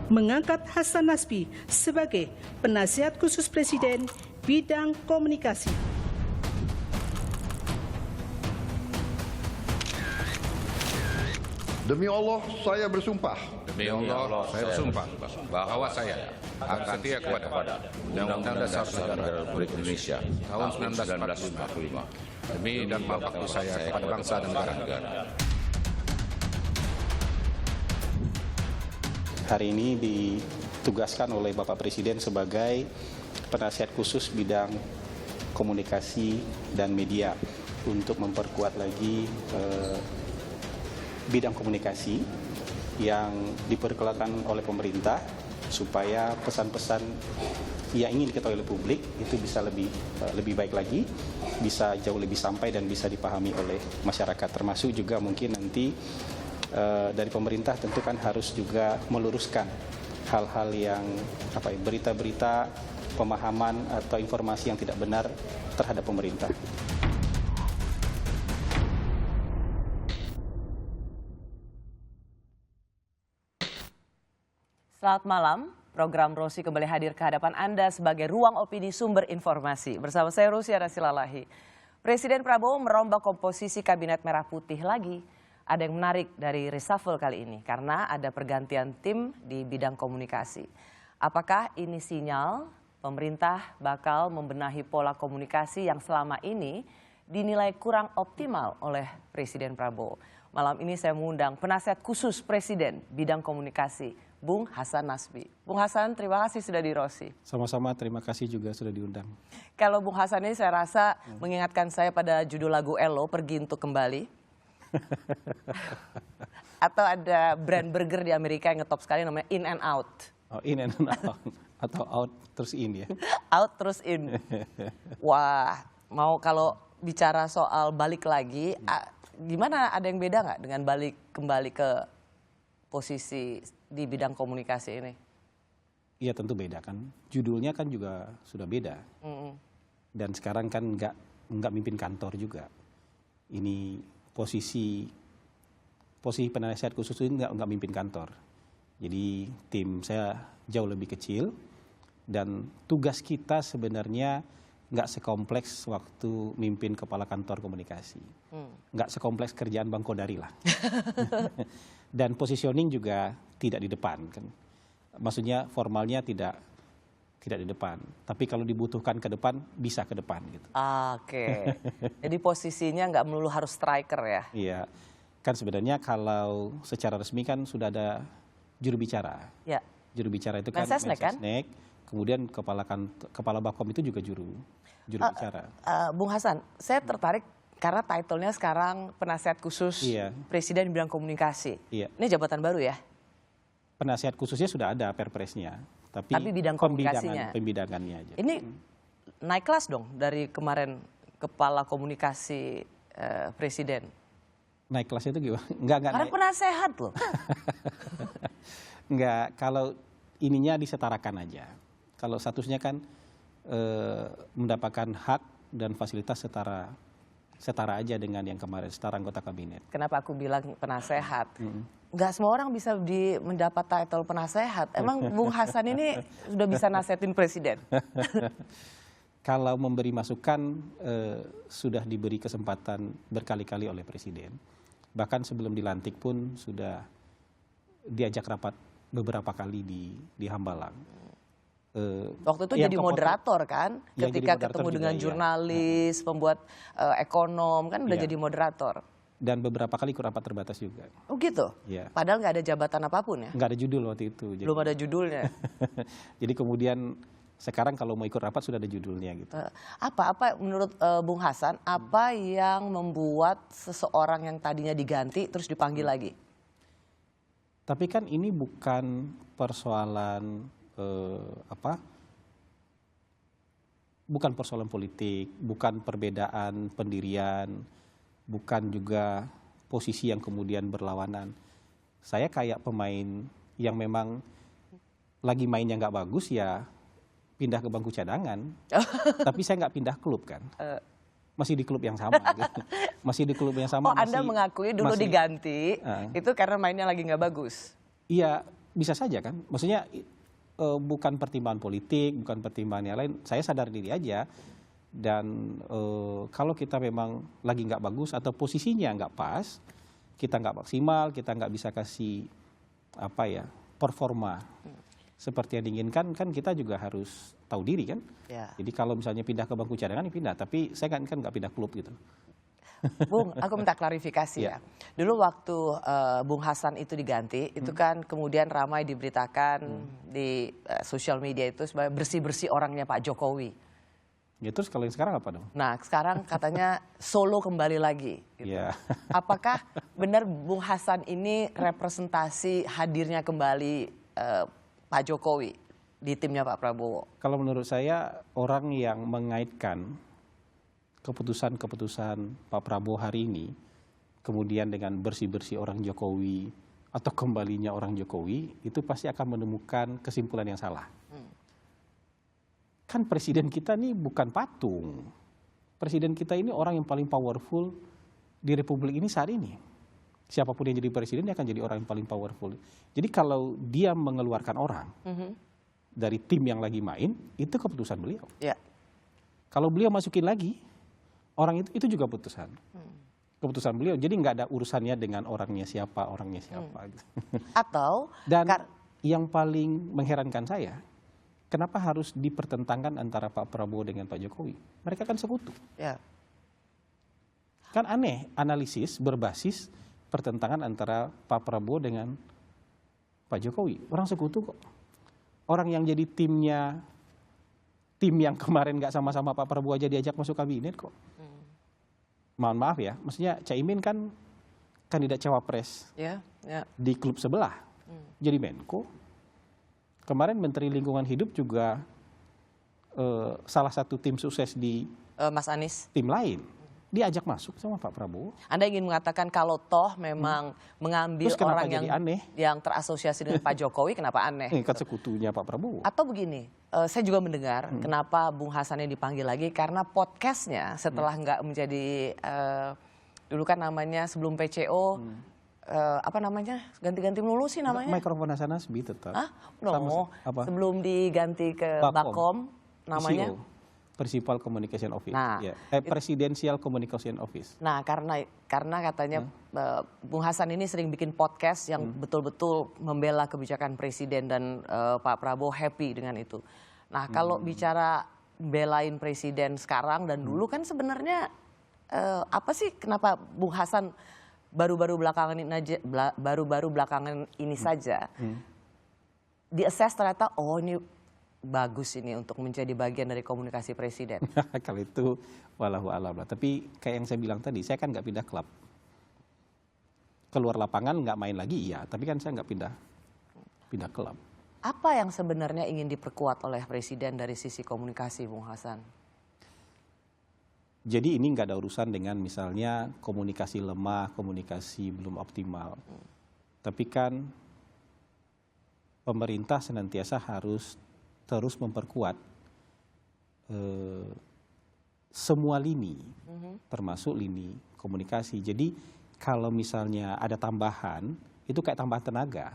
mengangkat Hasan Nasbi sebagai penasihat khusus Presiden bidang komunikasi. Demi Allah, saya bersumpah. Demi Allah, saya bersumpah bahwa saya akan setia kepada Undang-Undang Dasar Negara Republik Indonesia tahun 1945 demi dan berbakti saya kepada bangsa dan negara. Hari ini ditugaskan oleh Bapak Presiden sebagai penasihat khusus bidang komunikasi dan media untuk memperkuat lagi bidang komunikasi yang diperkenalkan oleh pemerintah supaya pesan-pesan yang ingin diketahui oleh publik itu bisa lebih baik lagi, bisa jauh lebih sampai dan bisa dipahami oleh masyarakat. Termasuk juga mungkin nanti dari pemerintah tentu kan harus juga meluruskan hal-hal yang berita-berita, pemahaman atau informasi yang tidak benar terhadap pemerintah. Selamat malam, program Rosi kembali hadir ke hadapan Anda sebagai ruang opini sumber informasi. Bersama saya Rosi Arasilalahi. Presiden Prabowo merombak komposisi Kabinet Merah Putih lagi. Ada yang menarik dari reshuffle kali ini karena ada pergantian tim di bidang komunikasi. Apakah ini sinyal pemerintah bakal membenahi pola komunikasi yang selama ini dinilai kurang optimal oleh Presiden Prabowo? Malam ini saya mengundang penasihat khusus Presiden bidang komunikasi, Bung Hasan Nasbi. Bung Hasan, terima kasih sudah di Rosi. Sama-sama, terima kasih juga sudah diundang. Kalau Bung Hasan ini saya rasa mengingatkan saya pada judul lagu Elo, Pergi Untuk Kembali. Atau ada brand burger di Amerika yang ngetop sekali namanya In and Out. Oh, in and out. Atau out terus in ya? Out terus in. Wah, mau kalau bicara soal balik lagi, gimana, ada yang beda nggak dengan balik kembali ke posisi di bidang komunikasi ini? Iya tentu beda kan. Judulnya kan juga sudah beda. Dan sekarang kan nggak mimpin kantor juga. Ini posisi penasihat khusus ini nggak mimpin kantor. Jadi tim saya jauh lebih kecil dan tugas kita sebenarnya nggak sekompleks waktu mimpin kepala kantor komunikasi. Nggak sekompleks kerjaan Bang Kodari lah. Dan positioning juga tidak di depan kan. Maksudnya formalnya tidak di depan. Tapi kalau dibutuhkan ke depan, bisa ke depan gitu. Oke. Jadi posisinya nggak melulu harus striker ya? Iya. Kan sebenarnya kalau secara resmi kan sudah ada juru bicara. Ya. Juru bicara itu kan Mensesnek kan? Kemudian kepala Bakom itu juga juru bicara. Bung Hasan, saya tertarik karena title-nya sekarang penasihat khusus Presiden bidang komunikasi. Iya. Ini jabatan baru ya? Penasihat khususnya sudah ada perpresnya, tapi bidang komunikasinya. Pembidangannya aja. Ini naik kelas dong dari kemarin kepala komunikasi Presiden. Naik kelasnya itu gimana? Enggak Karena naik. penasehat loh. Enggak, kalau ininya disetarakan aja. Kalau statusnya kan mendapatkan hak dan fasilitas setara aja dengan yang kemarin, setara anggota kabinet. Kenapa aku bilang penasehat? Nggak semua orang bisa mendapat title penasehat. Emang Bung Hasan ini sudah bisa nasehatin Presiden? Kalau memberi masukan sudah diberi kesempatan berkali-kali oleh Presiden. Bahkan sebelum dilantik pun sudah diajak rapat beberapa kali di Hambalang. Waktu itu jadi moderator kan? Ketika ketemu dengan jurnalis, pembuat ekonom, kan udah jadi moderator. Dan beberapa kali ikut rapat terbatas juga. Oh gitu? Ya. Padahal nggak ada jabatan apapun ya? Nggak ada judul waktu itu. Belum ada judulnya? Jadi kemudian sekarang kalau mau ikut rapat sudah ada judulnya gitu. Apa menurut Bung Hasan, apa yang membuat seseorang yang tadinya diganti terus dipanggil lagi? Tapi kan ini bukan persoalan bukan persoalan politik, bukan perbedaan pendirian, bukan juga posisi yang kemudian berlawanan. Saya kayak pemain yang memang lagi mainnya nggak bagus ya pindah ke bangku cadangan. Tapi saya nggak pindah klub kan. Masih di klub yang sama. Gitu. Masih di klub yang sama. Oh, Anda mengakui dulu diganti, itu karena mainnya lagi nggak bagus? Iya, bisa saja kan, maksudnya bukan pertimbangan politik, bukan pertimbangan yang lain. Saya sadar diri aja. Dan kalau kita memang lagi nggak bagus atau posisinya nggak pas, kita nggak maksimal, kita nggak bisa kasih performa seperti yang diinginkan, kan kita juga harus tahu diri kan. Ya. Jadi kalau misalnya pindah ke bangku cadangan ya pindah, tapi saya kan nggak pindah klub gitu. Bung, aku minta klarifikasi ya. Dulu waktu Bung Hasan itu diganti, itu kan kemudian ramai diberitakan di sosial media itu sebagai bersih-bersih orangnya Pak Jokowi. Ya terus kalau yang sekarang apa dong? Nah sekarang katanya Solo kembali lagi. Gitu. Ya. Apakah benar Bung Hasan ini representasi hadirnya kembali Pak Jokowi di timnya Pak Prabowo? Kalau menurut saya orang yang mengaitkan keputusan-keputusan Pak Prabowo hari ini kemudian dengan bersih-bersih orang Jokowi atau kembalinya orang Jokowi, itu pasti akan menemukan kesimpulan yang salah. Kan presiden kita nih bukan patung. Presiden kita ini orang yang paling powerful di Republik ini saat ini. Siapapun yang jadi presiden dia akan jadi orang yang paling powerful. Jadi kalau dia mengeluarkan orang dari tim yang lagi main, itu keputusan beliau. Ya. Kalau beliau masukin lagi, orang itu juga keputusan beliau. Jadi nggak ada urusannya dengan orangnya siapa. Gitu. Atau dan yang paling mengherankan saya, kenapa harus dipertentangkan antara Pak Prabowo dengan Pak Jokowi? Mereka kan sekutu. Ya. Kan aneh analisis berbasis pertentangan antara Pak Prabowo dengan Pak Jokowi. Orang sekutu kok. Orang yang jadi tim yang kemarin nggak sama-sama Pak Prabowo aja diajak masuk kabinet kok. Mohon maaf ya, maksudnya Caimin kan kandidat cawapres di klub sebelah, jadi Menko. Kemarin Menteri Lingkungan Hidup juga salah satu tim sukses di Mas Anies. Tim lain. Diajak masuk sama Pak Prabowo. Anda ingin mengatakan kalau toh memang mengambil orang yang terasosiasi dengan Pak Jokowi, kenapa aneh? Kan sekutunya Pak Prabowo. Atau begini, saya juga mendengar kenapa Bung Hasan ini dipanggil lagi, karena podcastnya setelah nggak menjadi, dulu kan namanya sebelum PCO, apa namanya, ganti-ganti melulu sih namanya. Mikrofon Hasan Nasbi tetap. No, sebelum diganti ke Bakom namanya. PCO. Principal Communication Office, nah, Presidential Communication Office. Nah, karena katanya Bung Hasan ini sering bikin podcast yang betul-betul membela kebijakan presiden dan Pak Prabowo happy dengan itu. Nah, kalau bicara belain presiden sekarang dan dulu kan sebenarnya apa sih kenapa Bung Hasan baru-baru belakangan ini saja di-assess ternyata ini bagus ini untuk menjadi bagian dari komunikasi presiden. Kalau itu walau alam lah. Tapi kayak yang saya bilang tadi, saya kan nggak pindah klub. Keluar lapangan nggak main lagi, iya. Tapi kan saya nggak pindah klub. Apa yang sebenarnya ingin diperkuat oleh presiden dari sisi komunikasi, Bung Hasan? Jadi ini nggak ada urusan dengan misalnya komunikasi lemah, komunikasi belum optimal. Tapi kan pemerintah senantiasa harus terus memperkuat semua lini, termasuk lini komunikasi. Jadi kalau misalnya ada tambahan, itu kayak tambahan tenaga,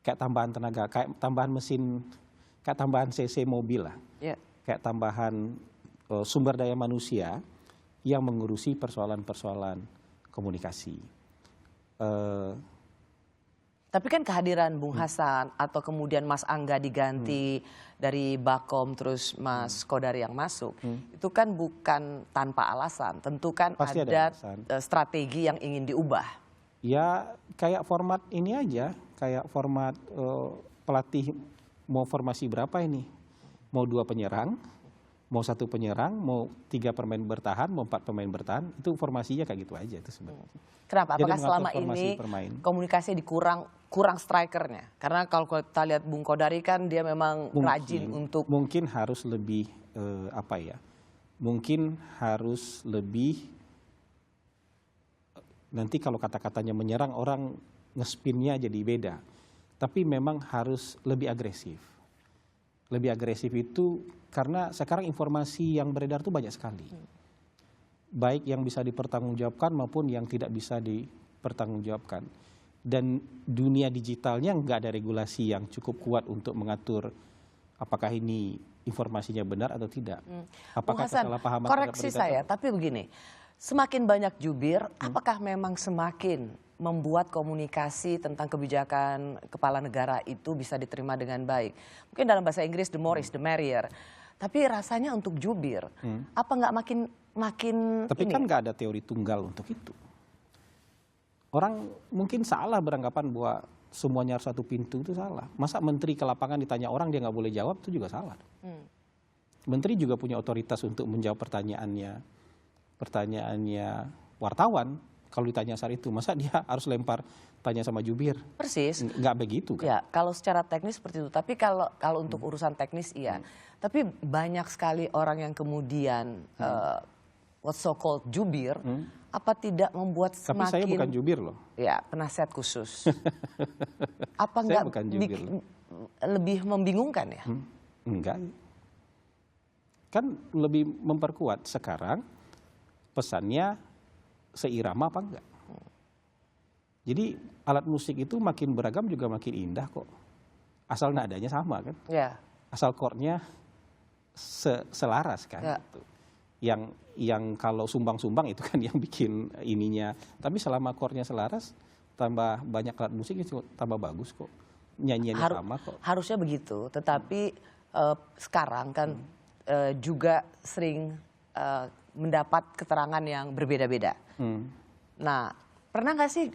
kayak tambahan mesin, kayak tambahan cc mobil lah, kayak tambahan sumber daya manusia yang mengurusi persoalan-persoalan komunikasi. Tapi kan kehadiran Bung Hasan atau kemudian Mas Angga diganti dari Bakom terus Mas Kodari yang masuk, itu kan bukan tanpa alasan. Tentu kan ada strategi yang ingin diubah. Ya kayak format ini aja, kayak format pelatih mau formasi berapa ini? Mau 2 penyerang, mau 1 penyerang, mau 3 pemain bertahan, mau 4 pemain bertahan, itu formasinya kayak gitu aja itu sebenarnya. Kenapa? Apakah selama ini komunikasi kurang strikernya? Karena kalau kita lihat Bung Kodari kan dia memang rajin untuk... Mungkin harus lebih, mungkin harus lebih, nanti kalau kata-katanya menyerang orang ngespinnya jadi beda. Tapi memang harus lebih agresif. Lebih agresif itu karena sekarang informasi yang beredar itu banyak sekali. Baik yang bisa dipertanggungjawabkan maupun yang tidak bisa dipertanggungjawabkan. Dan dunia digitalnya nggak ada regulasi yang cukup kuat untuk mengatur apakah ini informasinya benar atau tidak. Apakah Bung Hasan, kesalahpahaman koreksi saya, tapi begini, semakin banyak jubir, apakah memang semakin membuat komunikasi tentang kebijakan kepala negara itu bisa diterima dengan baik? Mungkin dalam bahasa Inggris the more is the merrier. Tapi rasanya untuk jubir, apa nggak makin Tapi ini? kan nggak ada teori tunggal untuk itu. Orang mungkin salah beranggapan bahwa semuanya harus satu pintu, itu salah. Masa menteri ke lapangan ditanya orang dia nggak boleh jawab, itu juga salah. Menteri juga punya otoritas untuk menjawab pertanyaannya wartawan. Kalau ditanya saat itu, masa dia harus lempar tanya sama jubir? Persis. Nggak begitu kan? Ya, kalau secara teknis seperti itu. Tapi kalau untuk urusan teknis iya. Tapi banyak sekali orang yang kemudian what so called jubir, apa tidak membuat Tapi semakin... saya bukan jubir loh. Ya, penasihat khusus. Apa Saya enggak bukan jubir loh. lebih membingungkan ya? Enggak. Kan lebih memperkuat sekarang pesannya seirama apa enggak. Jadi alat musik itu makin beragam juga makin indah kok. Asal nadanya sama kan. Ya. Asal chordnya selaras kan. Ya. Yang kalau sumbang-sumbang itu kan yang bikin ininya. Tapi selama chordnya selaras, tambah banyak alat musik itu tambah bagus kok. Nyanyiannya sama kok. Harusnya begitu, tetapi sekarang kan juga sering mendapat keterangan yang berbeda-beda. Nah, pernah nggak sih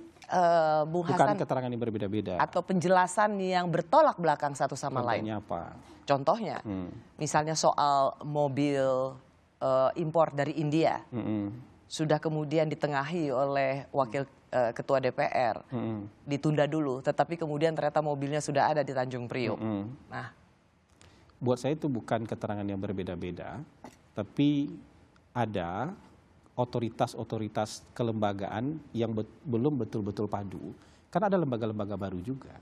Bung Bukan Hasan keterangan yang berbeda-beda. atau penjelasan yang bertolak belakang satu sama lain? Contohnya apa? Contohnya, misalnya soal mobil impor dari India, sudah kemudian ditengahi oleh wakil ketua DPR, ditunda dulu, tetapi kemudian ternyata mobilnya sudah ada di Tanjung Priok. Nah, buat saya itu bukan keterangan yang berbeda-beda, tapi ada otoritas-otoritas kelembagaan yang belum betul-betul padu. Kan ada lembaga-lembaga baru juga.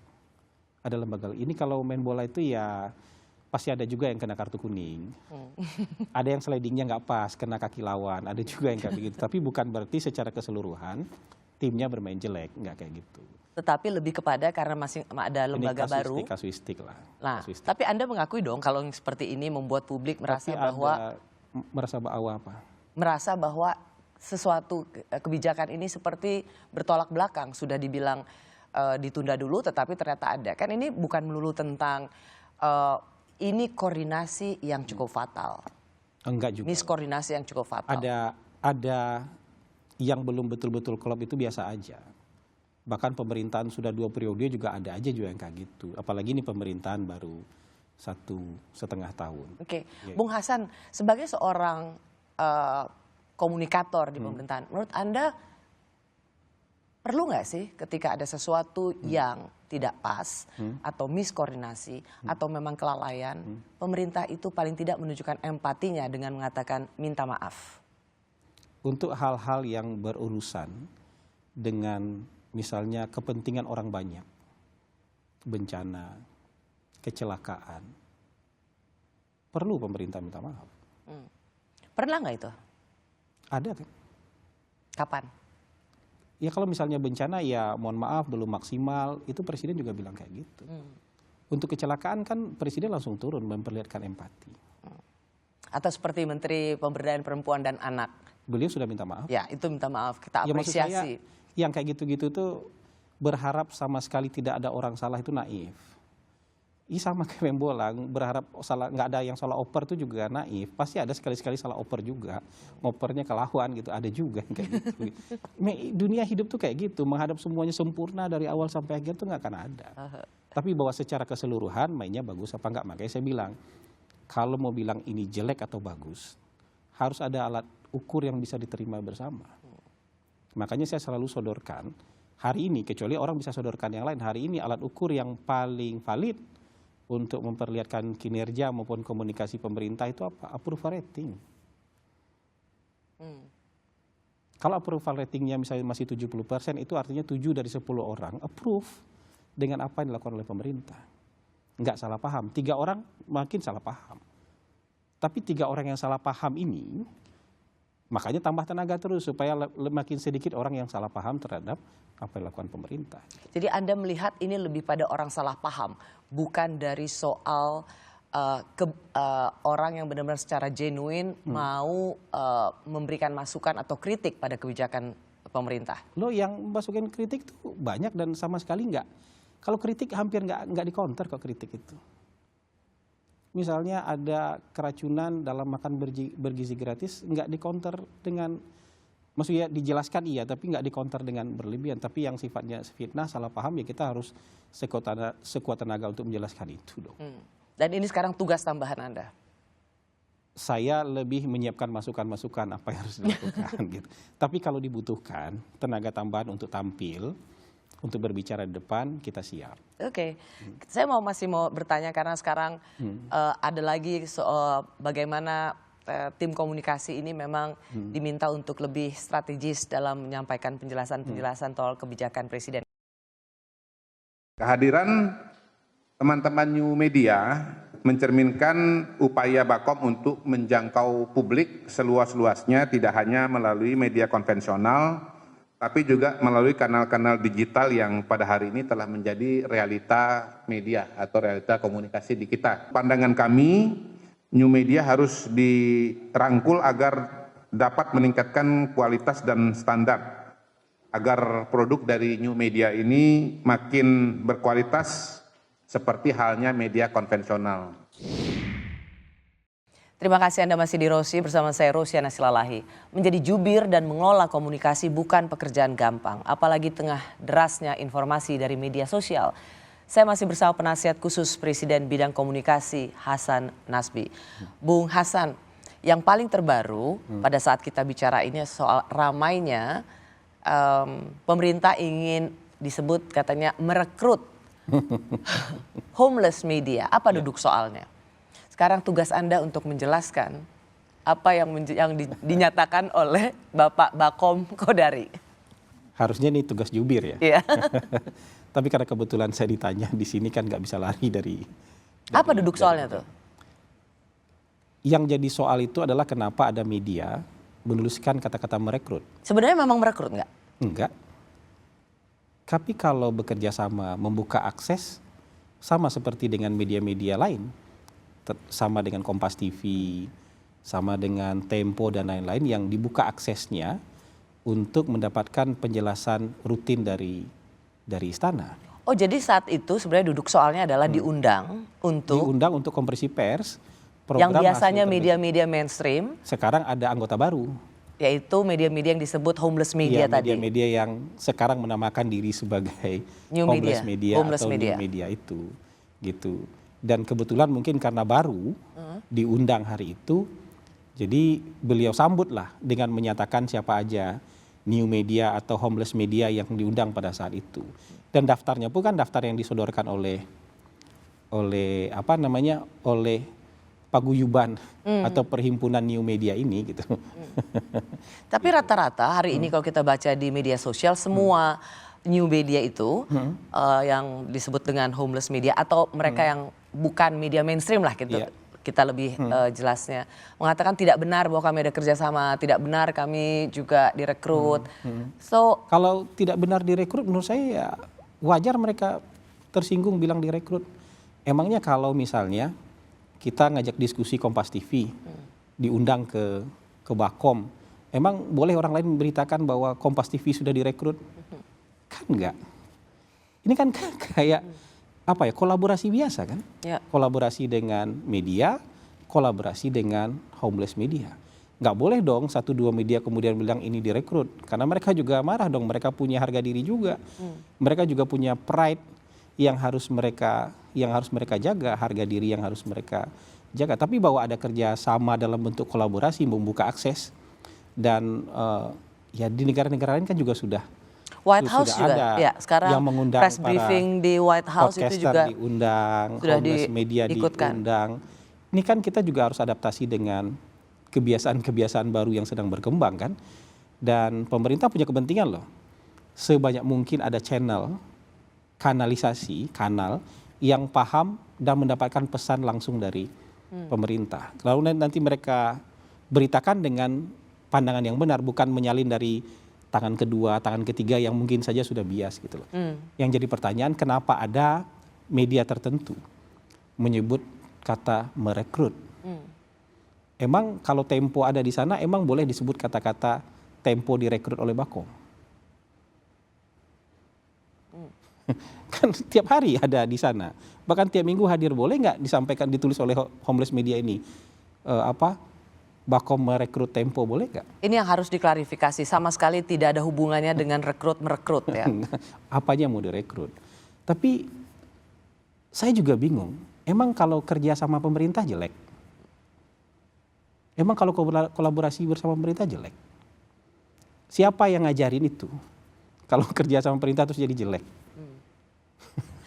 Ada lembaga ini kalau main bola itu ya pasti ada juga yang kena kartu kuning. Ada yang slidingnya nggak pas, kena kaki lawan. Ada juga yang kayak begitu. Tapi bukan berarti secara keseluruhan timnya bermain jelek, nggak kayak gitu. tetapi lebih kepada karena masih ada lembaga baru. Kasuistik lah. Nah, Kasuistik. tapi Anda mengakui dong kalau yang seperti ini membuat publik merasa merasa bahwa sesuatu kebijakan ini seperti bertolak belakang. Sudah dibilang ditunda dulu, tetapi ternyata ada. Kan ini bukan melulu tentang ini koordinasi yang cukup fatal. enggak juga. Miskoordinasi yang cukup fatal. Ada yang belum betul-betul klop itu biasa aja. Bahkan pemerintahan sudah 2 periode juga ada aja juga yang kayak gitu. Apalagi ini pemerintahan baru 1,5 tahun. Oke, Bung Hasan, sebagai seorang komunikator di pemerintahan, menurut Anda perlu nggak sih ketika ada sesuatu yang tidak pas atau miskoordinasi atau memang kelalaian, pemerintah itu paling tidak menunjukkan empatinya dengan mengatakan minta maaf? Untuk hal-hal yang berurusan dengan misalnya kepentingan orang banyak, bencana, kecelakaan, perlu pemerintah minta maaf. Pernah nggak itu? Ada kan? Kapan? Ya kalau misalnya bencana ya mohon maaf belum maksimal, itu presiden juga bilang kayak gitu. Untuk kecelakaan kan presiden langsung turun memperlihatkan empati. Atau seperti Menteri Pemberdayaan Perempuan dan Anak? Beliau sudah minta maaf. Ya, itu minta maaf, kita Ya maksud saya apresiasi. yang kayak gitu-gitu tuh berharap sama sekali tidak ada orang salah itu naif. Iya sama kayak main bola, berharap salah nggak ada yang salah oper itu juga naif. Pasti ada sekali-sekali salah oper juga, ngopernya ke lawan gitu, ada juga yang kayak gitu. Dunia hidup tuh kayak gitu, menghadap semuanya sempurna dari awal sampai akhir tuh nggak akan ada. Tapi bahwa secara keseluruhan mainnya bagus apa enggak, makanya saya bilang kalau mau bilang ini jelek atau bagus, harus ada alat ukur yang bisa diterima bersama. Makanya saya selalu sodorkan hari ini, kecuali orang bisa sodorkan yang lain, hari ini alat ukur yang paling valid untuk memperlihatkan kinerja maupun komunikasi pemerintah itu apa? Approval rating. Kalau approval ratingnya misalnya masih 70%, itu artinya 7 dari 10 orang approve dengan apa yang dilakukan oleh pemerintah. Enggak salah paham. 3 orang makin salah paham. Tapi 3 orang yang salah paham ini Makanya tambah tenaga terus supaya makin sedikit orang yang salah paham terhadap apa yang dilakukan pemerintah. Jadi Anda melihat ini lebih pada orang salah paham, bukan dari soal orang yang benar-benar secara genuine mau memberikan masukan atau kritik pada kebijakan pemerintah. Loh, yang masukin kritik tuh banyak dan sama sekali nggak. Kalau kritik hampir nggak dikonter kok kritik itu. Misalnya ada keracunan dalam makan bergizi gratis, nggak dikonter dengan, maksudnya dijelaskan iya, tapi nggak dikonter dengan berlebihan. Tapi yang sifatnya fitnah, salah paham, ya kita harus sekuat tenaga untuk menjelaskan itu dong. Dan ini sekarang tugas tambahan Anda. Saya lebih menyiapkan masukan-masukan apa yang harus dilakukan gitu. Tapi kalau dibutuhkan tenaga tambahan untuk tampil, untuk berbicara di depan, kita siap. Oke. Saya masih mau bertanya karena sekarang ada lagi soal bagaimana tim komunikasi ini memang diminta untuk lebih strategis dalam menyampaikan penjelasan-penjelasan soal kebijakan Presiden. Kehadiran teman-teman New Media mencerminkan upaya Bakom untuk menjangkau publik seluas-luasnya, tidak hanya melalui media konvensional, tapi juga melalui kanal-kanal digital yang pada hari ini telah menjadi realita media atau realita komunikasi di kita. Pandangan kami, New Media harus dirangkul agar dapat meningkatkan kualitas dan standar, agar produk dari New Media ini makin berkualitas seperti halnya media konvensional. Terima kasih Anda masih di Rosi, bersama saya Rosiana Silalahi. Menjadi jubir dan mengelola komunikasi bukan pekerjaan gampang, apalagi tengah derasnya informasi dari media sosial. Saya masih bersama penasihat khusus Presiden bidang komunikasi Hasan Nasbi. Bung Hasan, yang paling terbaru pada saat kita bicara ini soal ramainya pemerintah ingin disebut katanya merekrut homeless media. Apa duduk soalnya? Sekarang tugas Anda untuk menjelaskan apa yang dinyatakan oleh Bapak Bakom Kodari. Harusnya ini tugas jubir ya. Iya. Tapi karena kebetulan saya ditanya di sini kan nggak bisa lari dari apa duduk soalnya tuh? Yang jadi soal itu adalah kenapa ada media menuliskan kata-kata merekrut. Sebenarnya memang merekrut nggak? Enggak. Tapi kalau bekerja sama membuka akses, sama seperti dengan media-media lain, sama dengan Kompas TV, sama dengan Tempo dan lain-lain yang dibuka aksesnya untuk mendapatkan penjelasan rutin dari istana. Oh, jadi saat itu sebenarnya duduk soalnya adalah diundang untuk konferensi pers. Yang biasanya media-media mainstream. Sekarang ada anggota baru. Yaitu media-media yang disebut homeless media tadi. Media-media yang sekarang menamakan diri sebagai homeless media atau new media itu, gitu. Dan kebetulan mungkin karena baru diundang hari itu, jadi beliau sambutlah dengan menyatakan siapa aja new media atau homeless media yang diundang pada saat itu. Dan daftarnya pun kan daftar yang disodorkan oleh paguyuban atau perhimpunan new media ini gitu. Tapi rata-rata hari ini kalau kita baca di media sosial semua new media itu yang disebut dengan homeless media atau mereka yang bukan media mainstream lah gitu. Kita lebih jelasnya mengatakan tidak benar bahwa kami ada kerjasama, tidak benar kami juga direkrut. So kalau tidak benar direkrut, menurut saya ya wajar mereka tersinggung bilang direkrut. Emangnya kalau misalnya kita ngajak diskusi Kompas TV, diundang ke Bakom, emang boleh orang lain memberitakan bahwa Kompas TV sudah direkrut? Kan enggak. Ini kan kayak kolaborasi biasa kan? Ya. Kolaborasi dengan media, kolaborasi dengan homeless media. Nggak boleh dong 1-2 media kemudian bilang ini direkrut. Karena mereka juga marah dong, mereka punya harga diri juga. Mereka juga punya pride yang harus mereka jaga, harga diri yang harus mereka jaga. Tapi bahwa ada kerja sama dalam bentuk kolaborasi, membuka akses. Dan ya di negara-negara lain kan juga sudah White House juga ada ya, sekarang yang mengundang press briefing di White House itu juga diundang, sudah homeless media diundang. Ini kan kita juga harus adaptasi dengan kebiasaan-kebiasaan baru yang sedang berkembang kan. Dan pemerintah punya kepentingan loh, sebanyak mungkin ada kanal yang paham dan mendapatkan pesan langsung dari pemerintah. Lalu nanti mereka beritakan dengan pandangan yang benar, bukan menyalin dari tangan kedua, tangan ketiga yang mungkin saja sudah bias gitu loh. Yang jadi pertanyaan, kenapa ada media tertentu menyebut kata merekrut? Emang kalau Tempo ada di sana, emang boleh disebut kata-kata Tempo direkrut oleh Bakom? Kan tiap hari ada di sana. Bahkan tiap minggu hadir, boleh nggak disampaikan, ditulis oleh Homeless Media ini Bakom merekrut Tempo, boleh nggak? Ini yang harus diklarifikasi, sama sekali tidak ada hubungannya dengan rekrut-merekrut ya. Apanya mau direkrut? Tapi saya juga bingung, emang kalau kerja sama pemerintah jelek? Emang kalau kolaborasi bersama pemerintah jelek? Siapa yang ngajarin itu? Kalau kerja sama pemerintah terus jadi jelek?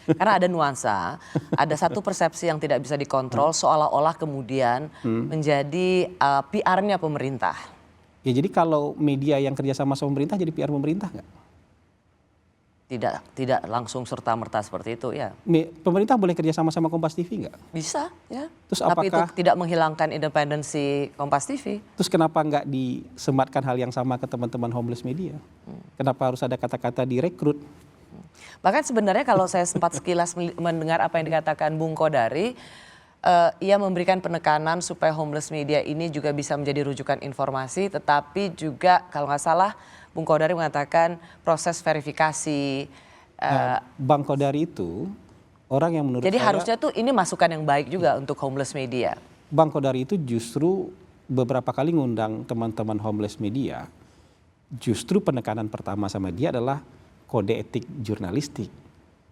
Karena ada nuansa, ada satu persepsi yang tidak bisa dikontrol, seolah-olah kemudian menjadi PR-nya pemerintah. Ya jadi kalau media yang kerja sama pemerintah jadi PR pemerintah nggak? Tidak langsung serta-merta seperti itu ya. Pemerintah boleh kerja sama Kompas TV nggak? Bisa ya. Terus tapi itu apakah tidak menghilangkan independensi Kompas TV. Terus kenapa nggak disematkan hal yang sama ke teman-teman Homeless Media? Kenapa harus ada kata-kata direkrut? Bahkan sebenarnya kalau saya sempat sekilas mendengar apa yang dikatakan Bung Kodari, ia memberikan penekanan supaya Homeless Media ini juga bisa menjadi rujukan informasi, tetapi juga kalau nggak salah Bung Kodari mengatakan proses verifikasi. Bang Kodari itu orang yang menurut jadi saya, harusnya tuh ini masukan yang baik juga untuk Homeless Media. Bang Kodari itu justru beberapa kali ngundang teman-teman Homeless Media. Justru penekanan pertama sama dia adalah kode etik jurnalistik.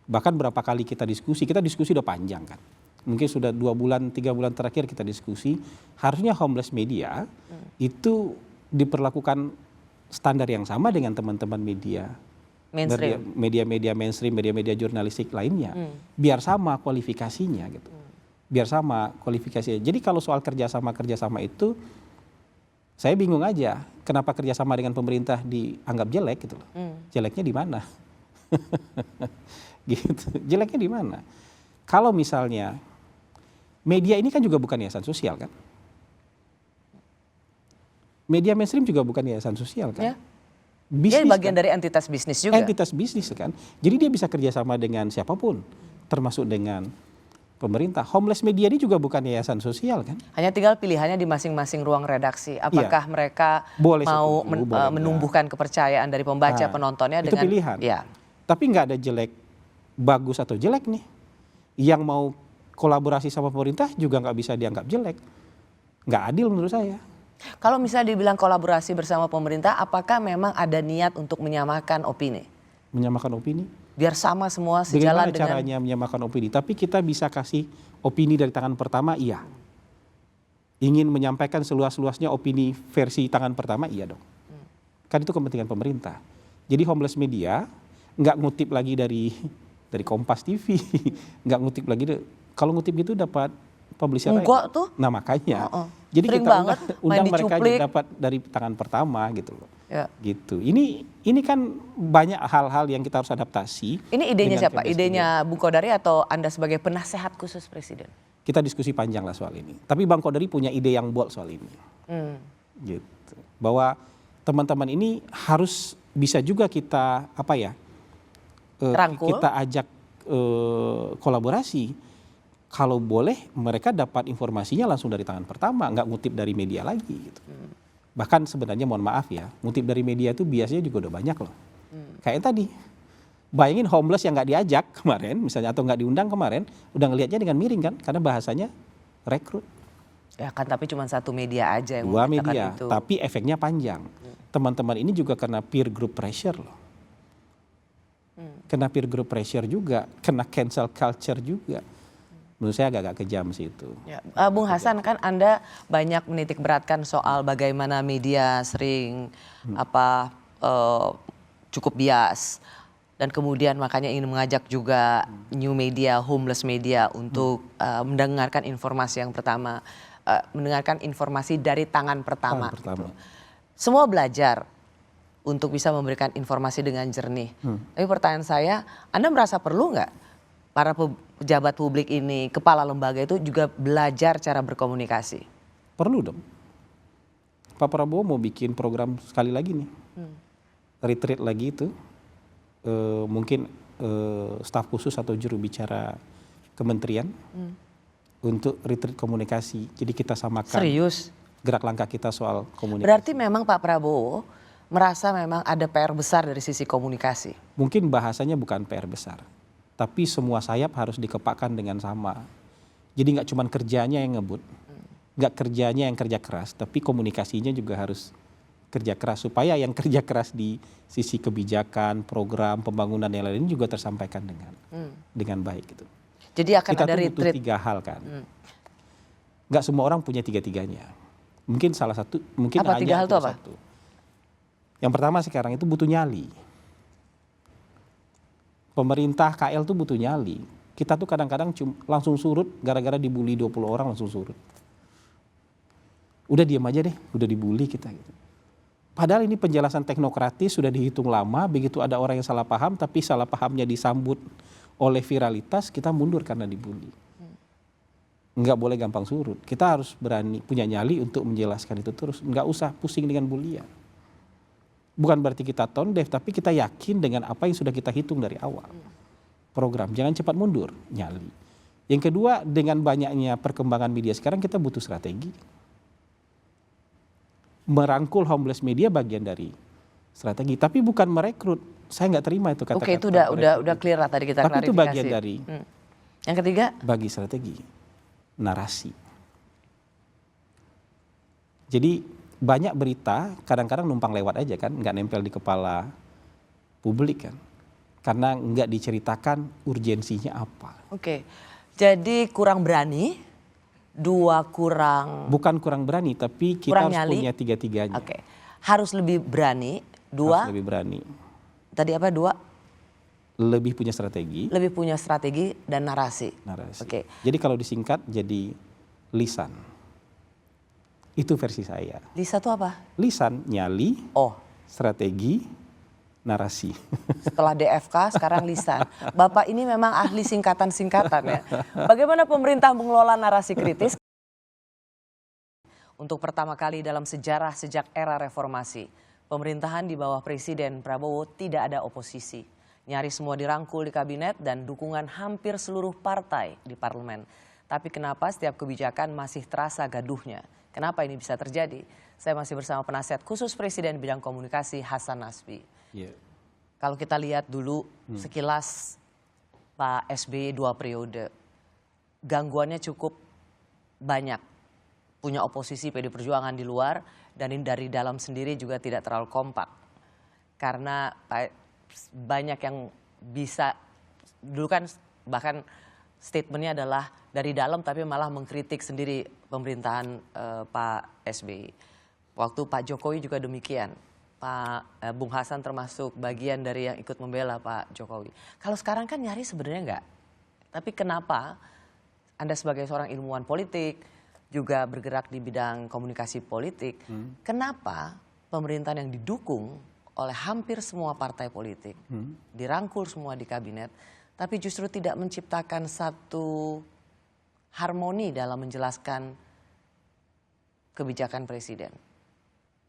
Bahkan berapa kali kita diskusi udah panjang kan. Mungkin sudah 2 bulan, 3 bulan terakhir kita diskusi. Harusnya Homeless Media itu diperlakukan standar yang sama dengan teman-teman media Mainstream. media mainstream, media jurnalistik lainnya. Biar sama kualifikasinya gitu. Biar sama kualifikasinya. Jadi kalau soal kerjasama itu, saya bingung aja kenapa kerjasama dengan pemerintah dianggap jelek gitu loh. Jeleknya di mana? Gitu. Jeleknya di mana? Kalau misalnya media ini kan juga bukan yayasan sosial kan? Media mainstream juga bukan yayasan sosial kan? Ya. Bisnis, Dia bagian kan? dari entitas bisnis juga. Entitas bisnis kan. Jadi dia bisa kerjasama dengan siapapun, termasuk dengan pemerintah. Homeless Media ini juga bukan yayasan sosial kan? Hanya tinggal pilihannya di masing-masing ruang redaksi. Apakah mereka boleh mau setuju, boleh menumbuhkan kepercayaan dari pembaca, penontonnya itu dengan pilihan. Ya. Tapi nggak ada jelek, bagus atau jelek nih. Yang mau kolaborasi sama pemerintah juga nggak bisa dianggap jelek. Nggak adil menurut saya. Kalau misalnya dibilang kolaborasi bersama pemerintah, apakah memang ada niat untuk menyamakan opini? Menyamakan opini? Biar sama semua sejalan Bagaimana dengan... caranya menyamakan opini? Tapi kita bisa kasih opini dari tangan pertama, iya. Ingin menyampaikan seluas-luasnya opini versi tangan pertama, iya dong. Kan itu kepentingan pemerintah. Jadi Homeless Media nggak ngutip lagi dari Kompas TV, nggak ngutip lagi. Kalau ngutip gitu dapat publisher Enggak tuh. Nah makanya. Jadi Sering kita banget undang main mereka dicuplik. dapat dari tangan pertama gitu loh. Ya. Gitu. Ini kan banyak hal-hal yang kita harus adaptasi. Ini idenya dengan siapa? Homeless Idenya Bung Kodari atau Anda sebagai penasehat khusus Presiden? Kita diskusi panjang lah soal ini. Tapi Bang Kodari punya ide yang bold soal ini. Gitu. Bahwa teman-teman ini harus bisa juga kita Rangkul. kita ajak kolaborasi. Kalau boleh mereka dapat informasinya langsung dari tangan pertama, nggak ngutip dari media lagi gitu. Bahkan sebenarnya mohon maaf ya, ngutip dari media itu biasanya juga udah banyak loh. Kayak tadi, bayangin homeless yang nggak diajak kemarin misalnya atau nggak diundang kemarin, udah ngelihatnya dengan miring kan, karena bahasanya rekrut. Ya kan, tapi cuma satu media aja yang 2 mengatakan media, itu. tapi efeknya panjang. Teman-teman ini juga kena peer group pressure loh. Kena peer group pressure juga, kena cancel culture juga. Menurut saya agak-agak kejam sih itu. Ya. Bung Hasan, kan Anda banyak menitik beratkan soal bagaimana media sering cukup bias, dan kemudian makanya ingin mengajak juga new media, Homeless Media untuk mendengarkan informasi yang pertama, mendengarkan informasi dari tangan pertama. Gitu. Semua belajar untuk bisa memberikan informasi dengan jernih. Tapi pertanyaan saya, Anda merasa perlu nggak para pejabat publik ini, kepala lembaga itu juga belajar cara berkomunikasi? Perlu dong. Pak Prabowo mau bikin program sekali lagi nih, retreat lagi itu, mungkin staf khusus atau juru bicara kementerian untuk retreat komunikasi. Jadi kita samakan Serius? gerak langkah kita soal komunikasi. Berarti memang Pak Prabowo merasa memang ada PR besar dari sisi komunikasi. Mungkin bahasanya bukan PR besar, tapi semua sayap harus dikepakkan dengan sama. Jadi nggak cuma kerjanya yang ngebut, nggak kerjanya yang kerja keras, tapi komunikasinya juga harus kerja keras supaya yang kerja keras di sisi kebijakan, program, pembangunan yang lain juga tersampaikan dengan baik gitu. Jadi akan Kita ada tuh butuh retreat. 3 hal kan. Nggak semua orang punya 3-tiganya. Mungkin salah satu, mungkin Apa 3 hal itu punya apa? satu. Yang pertama sekarang itu butuh nyali. Pemerintah KL tuh butuh nyali. Kita tuh kadang-kadang langsung surut gara-gara dibully 20 orang langsung surut. Udah diam aja deh, udah dibully kita gitu. Padahal ini penjelasan teknokratis sudah dihitung lama, begitu ada orang yang salah paham tapi salah pahamnya disambut oleh viralitas, kita mundur karena dibully. Nggak boleh gampang surut. Kita harus berani punya nyali untuk menjelaskan itu terus. Nggak usah pusing dengan bulian. Bukan berarti kita tone deaf, tapi kita yakin dengan apa yang sudah kita hitung dari awal. Program, jangan cepat mundur, nyali. Yang kedua, dengan banyaknya perkembangan media sekarang kita butuh strategi. Merangkul homeless media bagian dari strategi, tapi bukan merekrut. Saya nggak terima itu kata-kata. Oke, itu udah clear lah tadi kita tapi klarifikasi. itu bagian dari Yang ketiga? bagi strategi, narasi. Jadi banyak berita kadang-kadang numpang lewat aja kan, nggak nempel di kepala publik kan, karena nggak diceritakan urgensinya apa. Oke, jadi kurang berani, 2 kurang. Bukan kurang berani, tapi kita Kurang harus nyali. punya 3-tiganya. Oke, harus lebih berani. 2, Harus lebih berani, tadi apa 2? lebih punya strategi, Lebih punya strategi dan narasi. narasi. Oke. Jadi kalau disingkat jadi lisan. Itu versi saya. Lisa tuh apa? Lisan, nyali, Oh, strategi, narasi. setelah DFK sekarang lisan. Bapak ini memang ahli singkatan-singkatan ya. Bagaimana pemerintah mengelola narasi kritis? Untuk pertama kali dalam sejarah sejak era reformasi, pemerintahan di bawah Presiden Prabowo tidak ada oposisi. Nyaris semua dirangkul di kabinet dan dukungan hampir seluruh partai di parlemen. Tapi kenapa setiap kebijakan masih terasa gaduhnya? Kenapa ini bisa terjadi? Saya masih bersama penasihat khusus Presiden bidang komunikasi Hasan Nasbi. Yeah. Kalau kita lihat dulu sekilas Pak SBY 2 periode, gangguannya cukup banyak. Punya oposisi PD Perjuangan di luar dan dari dalam sendiri juga tidak terlalu kompak. Karena banyak yang bisa, dulu kan bahkan statementnya adalah dari dalam tapi malah mengkritik sendiri pemerintahan Pak SBY. Waktu Pak Jokowi juga demikian. Pak Bung Hasan termasuk bagian dari yang ikut membela Pak Jokowi. Kalau sekarang kan nyari sebenarnya enggak. Tapi kenapa Anda sebagai seorang ilmuwan politik, juga bergerak di bidang komunikasi politik, kenapa pemerintahan yang didukung oleh hampir semua partai politik, dirangkul semua di kabinet, tapi justru tidak menciptakan satu harmoni dalam menjelaskan kebijakan presiden?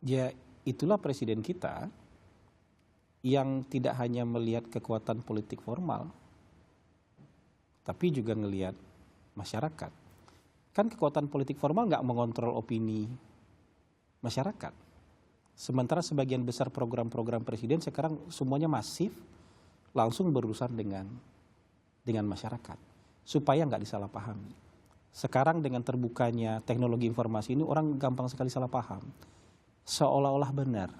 Ya itulah presiden kita yang tidak hanya melihat kekuatan politik formal, tapi juga ngelihat masyarakat. Kan kekuatan politik formal nggak mengontrol opini masyarakat. Sementara sebagian besar program-program presiden sekarang semuanya masif, langsung berurusan dengan masyarakat. Supaya nggak disalahpahami. Sekarang dengan terbukanya teknologi informasi ini orang gampang sekali salah paham. Seolah-olah benar.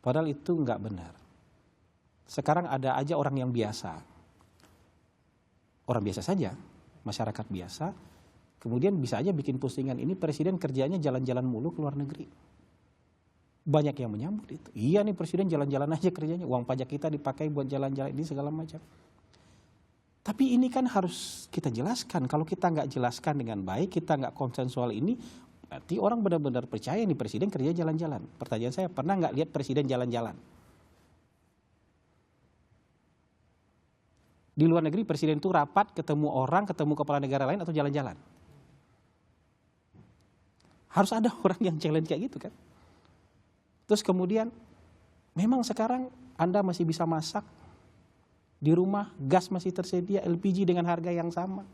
Padahal itu nggak benar. Sekarang ada aja orang yang biasa. Orang biasa saja, masyarakat biasa. Kemudian bisa aja bikin postingan ini presiden kerjanya jalan-jalan mulu ke luar negeri. Banyak yang menyambut itu. Iya nih presiden jalan-jalan aja kerjanya. Uang pajak kita dipakai buat jalan-jalan ini segala macam. Tapi ini kan harus kita jelaskan. Kalau kita nggak jelaskan dengan baik, kita nggak konsensual ini, nanti orang benar-benar percaya nih presiden kerja jalan-jalan. Pertanyaan saya, pernah nggak lihat presiden jalan-jalan? Di luar negeri presiden itu rapat, ketemu orang, ketemu kepala negara lain atau jalan-jalan? Harus ada orang yang challenge kayak gitu kan. Terus kemudian memang sekarang Anda masih bisa masak di rumah, gas masih tersedia, LPG dengan harga yang sama.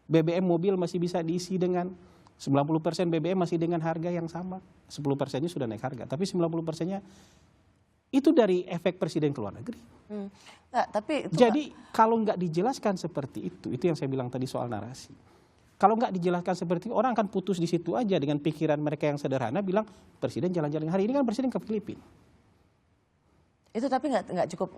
BBM mobil masih bisa diisi dengan 90% BBM masih dengan harga yang sama. 10%-nya sudah naik harga, tapi 90%-nya itu dari efek presiden ke luar negeri. Nggak, tapi itu Jadi kalau nggak dijelaskan seperti itu yang saya bilang tadi soal narasi. Kalau nggak dijelaskan seperti itu, orang akan putus di situ aja dengan pikiran mereka yang sederhana bilang presiden jalan-jalan. Hari ini kan presiden ke Filipina. itu tapi nggak cukup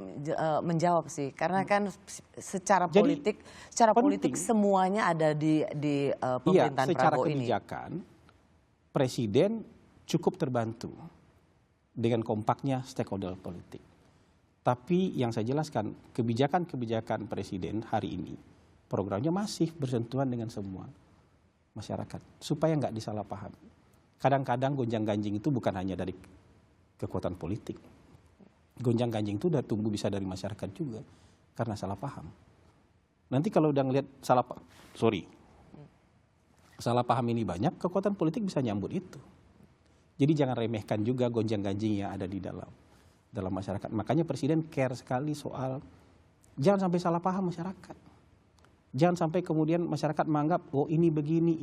menjawab sih, karena kan secara Jadi, politik semuanya ada di pemerintahan secara Prabowo ini. kebijakan presiden cukup terbantu dengan kompaknya stakeholder politik. Tapi yang saya jelaskan, kebijakan-kebijakan presiden hari ini programnya masih bersentuhan dengan semua masyarakat supaya nggak disalahpahami. Kadang-kadang gonjang-ganjing itu bukan hanya dari kekuatan politik. Gonjang-ganjing itu udah tumbuh bisa dari masyarakat juga karena salah paham. Nanti kalau udah ngelihat salah paham ini banyak, kekuatan politik bisa nyambut itu. Jadi jangan remehkan juga gonjang-ganjing yang ada di dalam masyarakat. Makanya presiden care sekali soal jangan sampai salah paham masyarakat. Jangan sampai kemudian masyarakat menganggap oh ini begini,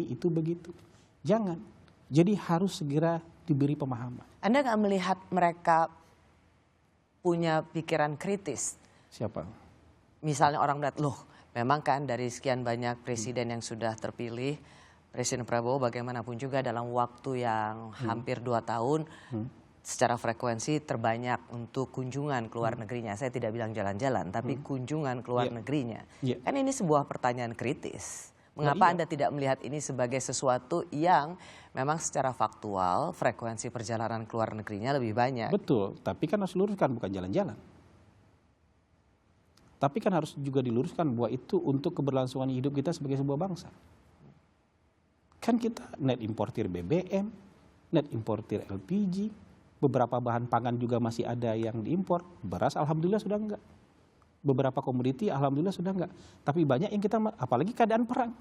itu begitu. Jangan. Jadi harus segera diberi pemahaman. Anda nggak melihat mereka punya pikiran kritis? Siapa? Misalnya orang melihat, loh memang kan dari sekian banyak presiden yang sudah terpilih, Presiden Prabowo bagaimanapun juga dalam waktu yang hampir 2 tahun, secara frekuensi terbanyak untuk kunjungan ke luar negerinya. Saya tidak bilang jalan-jalan, tapi kunjungan ke luar negerinya. Kan ini sebuah pertanyaan kritis. Mengapa Anda tidak melihat ini sebagai sesuatu yang memang secara faktual frekuensi perjalanan ke luar negerinya lebih banyak? Betul, tapi kan harus diluruskan bukan jalan-jalan. Tapi kan harus juga diluruskan bahwa itu untuk keberlangsungan hidup kita sebagai sebuah bangsa. Kan kita net importir BBM, net importir LPG, beberapa bahan pangan juga masih ada yang diimpor. Beras alhamdulillah sudah enggak. Beberapa komoditi alhamdulillah sudah enggak. Tapi banyak yang kita, apalagi keadaan perang,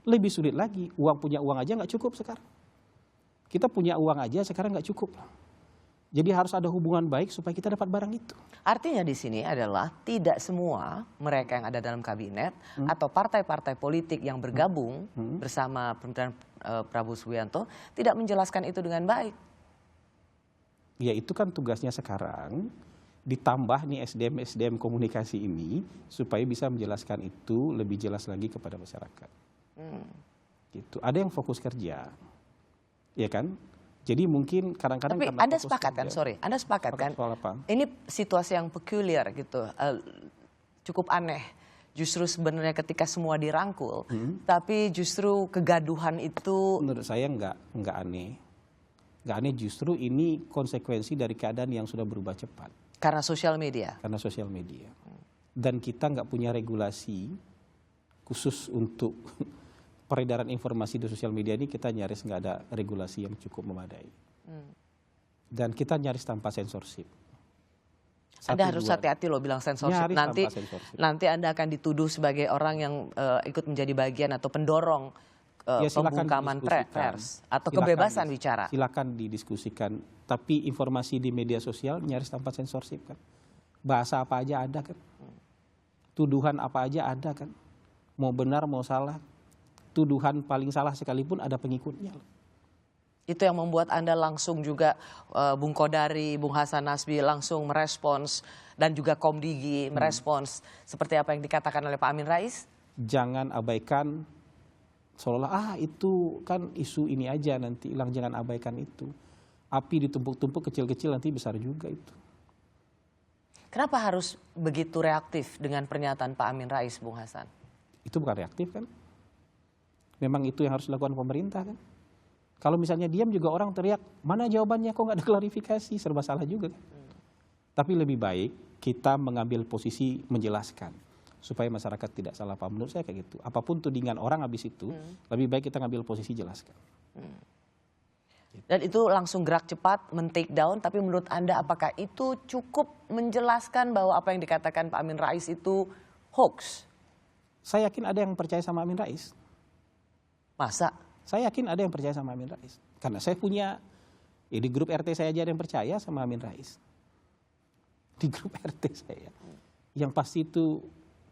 lebih sulit lagi. Punya uang aja nggak cukup sekarang. Kita punya uang aja sekarang nggak cukup. Jadi harus ada hubungan baik supaya kita dapat barang itu. Artinya di sini adalah tidak semua mereka yang ada dalam kabinet atau partai-partai politik yang bergabung bersama pemerintahan Prabowo Subianto tidak menjelaskan itu dengan baik. Ya itu kan tugasnya sekarang. Ditambah nih SDM komunikasi ini supaya bisa menjelaskan itu lebih jelas lagi kepada masyarakat. Gitu. Ada yang fokus kerja, ya kan? Jadi mungkin kadang-kadang. Tapi Anda sepakat kan, Anda sepakat kan? Ini situasi yang peculiar gitu, cukup aneh. Justru sebenarnya ketika semua dirangkul, tapi justru kegaduhan itu. Menurut saya nggak aneh. Nggak aneh, justru ini konsekuensi dari keadaan yang sudah berubah cepat. Karena sosial media? Karena sosial media. Dan kita nggak punya regulasi khusus untuk peredaran informasi di sosial media ini, kita nyaris nggak ada regulasi yang cukup memadai. Dan kita nyaris tanpa sensorship. Anda harus hati-hati loh bilang sensorship. Nanti Anda akan dituduh sebagai orang yang ikut menjadi bagian atau pendorong pembungkaman pers atau kebebasan bicara. Silakan didiskusikan. Tapi informasi di media sosial nyaris tanpa sensorship kan. Bahasa apa aja ada kan. Tuduhan apa aja ada kan. Mau benar mau salah. Tuduhan paling salah sekalipun ada pengikutnya. Itu yang membuat Anda langsung juga Bung Kodari, Bung Hasan Nasbi langsung merespons dan juga Komdigi merespons seperti apa yang dikatakan oleh Pak Amin Rais? Jangan abaikan seolah-olah itu kan isu ini aja nanti hilang, jangan abaikan itu. Api ditumpuk-tumpuk kecil-kecil nanti besar juga itu. Kenapa harus begitu reaktif dengan pernyataan Pak Amin Rais, Bung Hasan? Itu bukan reaktif kan? Memang itu yang harus dilakukan pemerintah kan? Kalau misalnya diam juga orang teriak, mana jawabannya kok nggak ada klarifikasi, serba salah juga kan? Tapi lebih baik kita mengambil posisi menjelaskan supaya masyarakat tidak salah paham. Menurut saya kayak gitu. Apapun tudingan orang habis itu, lebih baik kita ngambil posisi jelaskan. Dan itu langsung gerak cepat, men-take down. Tapi menurut Anda apakah itu cukup menjelaskan bahwa apa yang dikatakan Pak Amin Rais itu hoax? Saya yakin ada yang percaya sama Amin Rais. Masa? Saya yakin ada yang percaya sama Amin Rais. Karena saya punya, ya di grup RT saya aja ada yang percaya sama Amin Rais. Di grup RT saya. Yang pasti itu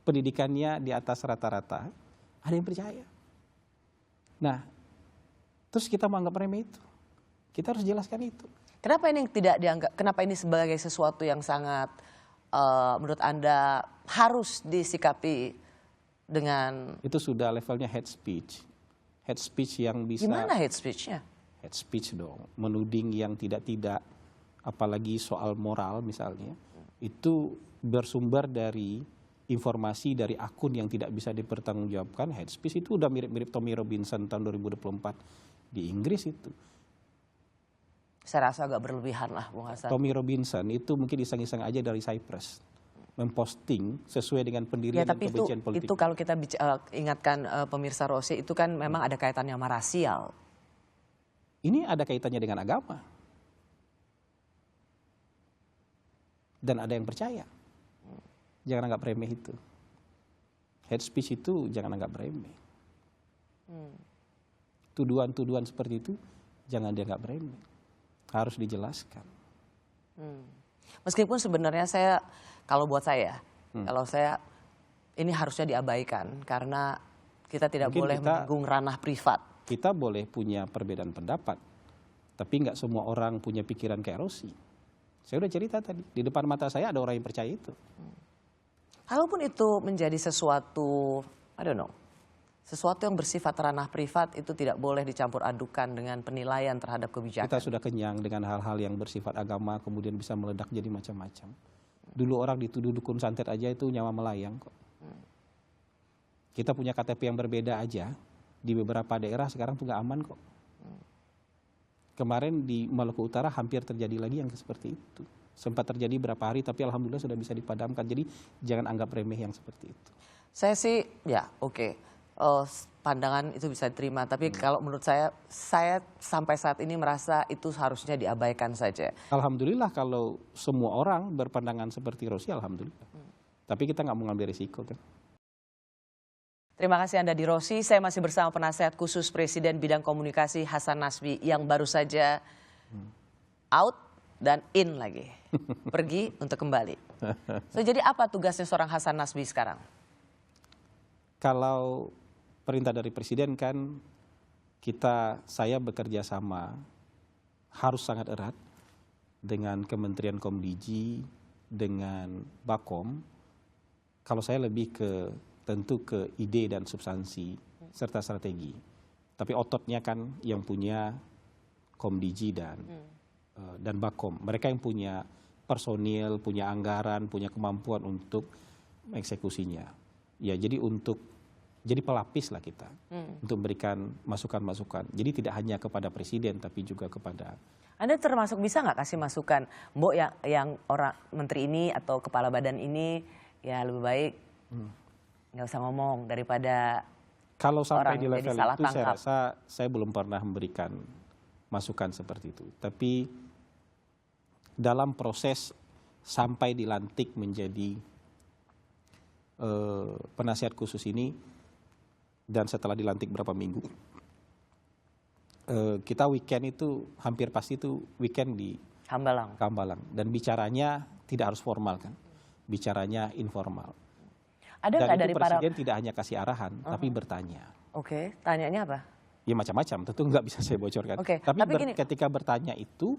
pendidikannya di atas rata-rata, ada yang percaya. Nah, terus kita mau anggap remeh itu. Kita harus jelaskan itu. Kenapa ini tidak dianggap, kenapa ini sebagai sesuatu yang sangat menurut Anda harus disikapi dengan... Itu sudah levelnya hate speech. Hate speech yang bisa... Gimana hate speech-nya? Hate speech dong, menuding yang tidak-tidak, apalagi soal moral misalnya, itu bersumber dari informasi dari akun yang tidak bisa dipertanggungjawabkan. Hate speech itu udah mirip-mirip Tommy Robinson tahun 2024 di Inggris itu. Saya rasa agak berlebihan lah, Bung Hasan. Tommy Robinson itu mungkin iseng-iseng aja dari Cyprus, memposting sesuai dengan pendirian dan kebencian politik. Itu kalau kita ingatkan pemirsa Rosi, itu kan memang ada kaitannya sama rasial. Ini ada kaitannya dengan agama. Dan ada yang percaya. Jangan anggap remeh itu. Hate speech itu jangan anggap remeh. Tuduhan-tuduhan seperti itu jangan dianggap remeh. Harus dijelaskan. Meskipun sebenarnya kalau buat saya, kalau saya ini harusnya diabaikan karena kita tidak Mungkin boleh menyinggung ranah privat. Kita boleh punya perbedaan pendapat, tapi nggak semua orang punya pikiran kayak Rosi. Saya udah cerita tadi, di depan mata saya ada orang yang percaya itu. Kalaupun itu menjadi sesuatu, I don't know, sesuatu yang bersifat ranah privat itu tidak boleh dicampur adukan dengan penilaian terhadap kebijakan. Kita sudah kenyang dengan hal-hal yang bersifat agama kemudian bisa meledak jadi macam-macam. Dulu orang dituduh dukun santet aja itu nyawa melayang kok. Kita punya KTP yang berbeda aja di beberapa daerah sekarang tuh nggak aman kok. Kemarin di Maluku Utara hampir terjadi lagi yang seperti itu. Sempat terjadi berapa hari tapi alhamdulillah sudah bisa dipadamkan. Jadi jangan anggap remeh yang seperti itu. Saya sih ya oke. Pandangan itu bisa diterima, tapi kalau menurut saya sampai saat ini merasa itu harusnya diabaikan saja. Alhamdulillah kalau semua orang berpandangan seperti Rosi, alhamdulillah. Tapi kita nggak mau ngambil risiko kan. Terima kasih Anda di Rosi. Saya masih bersama penasihat khusus Presiden bidang komunikasi Hasan Nasbi yang baru saja out dan in lagi, pergi untuk kembali. So, jadi apa tugasnya seorang Hasan Nasbi sekarang? Kalau perintah dari Presiden kan saya bekerja sama harus sangat erat dengan Kementerian Komdiji, dengan Bakom. Kalau saya lebih tentu ke ide dan substansi serta strategi. Tapi ototnya kan yang punya Komdiji dan Bakom. Mereka yang punya personil, punya anggaran, punya kemampuan untuk mengeksekusinya. Ya jadi jadi pelapis lah kita untuk memberikan masukan-masukan. Jadi tidak hanya kepada Presiden tapi juga kepada... Anda termasuk bisa nggak kasih masukan, Mbok yang orang menteri ini atau kepala badan ini ya lebih baik nggak usah ngomong daripada kalau sampai orang di level jadi salah itu tangkap. saya rasa saya belum pernah memberikan masukan seperti itu. Tapi dalam proses sampai dilantik menjadi penasihat khusus ini dan setelah dilantik berapa minggu, kita weekend itu hampir pasti itu weekend di Hambalang dan bicaranya tidak harus formal kan, bicaranya informal. Ada dan dari itu Presiden tidak hanya kasih arahan tapi bertanya. Oke, tanyanya apa? Ya macam-macam, tentu nggak bisa saya bocorkan. Oke, tapi ketika bertanya itu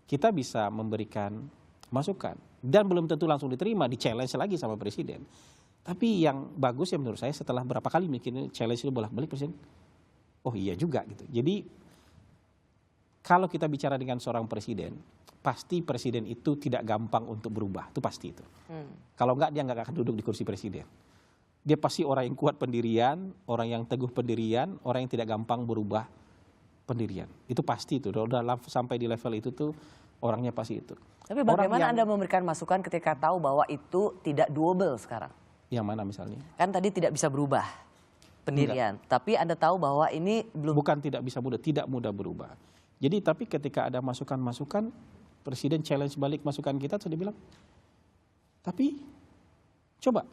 kita bisa memberikan masukan dan belum tentu langsung diterima, di-challenge lagi sama Presiden. Tapi yang bagus ya menurut saya setelah berapa kali mungkin challenge itu bolak-balik Presiden, oh iya juga gitu. Jadi kalau kita bicara dengan seorang Presiden, pasti Presiden itu tidak gampang untuk berubah, itu pasti itu. Kalau enggak dia nggak akan duduk di kursi Presiden. Dia pasti orang yang kuat pendirian, orang yang teguh pendirian, orang yang tidak gampang berubah pendirian. Itu pasti itu, udah sampai di level itu tuh orangnya pasti itu. Tapi bagaimana Anda memberikan masukan ketika tahu bahwa itu tidak doable sekarang? Yang mana misalnya? Kan tadi tidak bisa berubah pendirian, tapi Anda tahu bahwa ini belum... Bukan tidak bisa mudah, tidak mudah berubah. Jadi tapi ketika ada masukan-masukan, Presiden challenge balik masukan kita, sudah bilang, tapi coba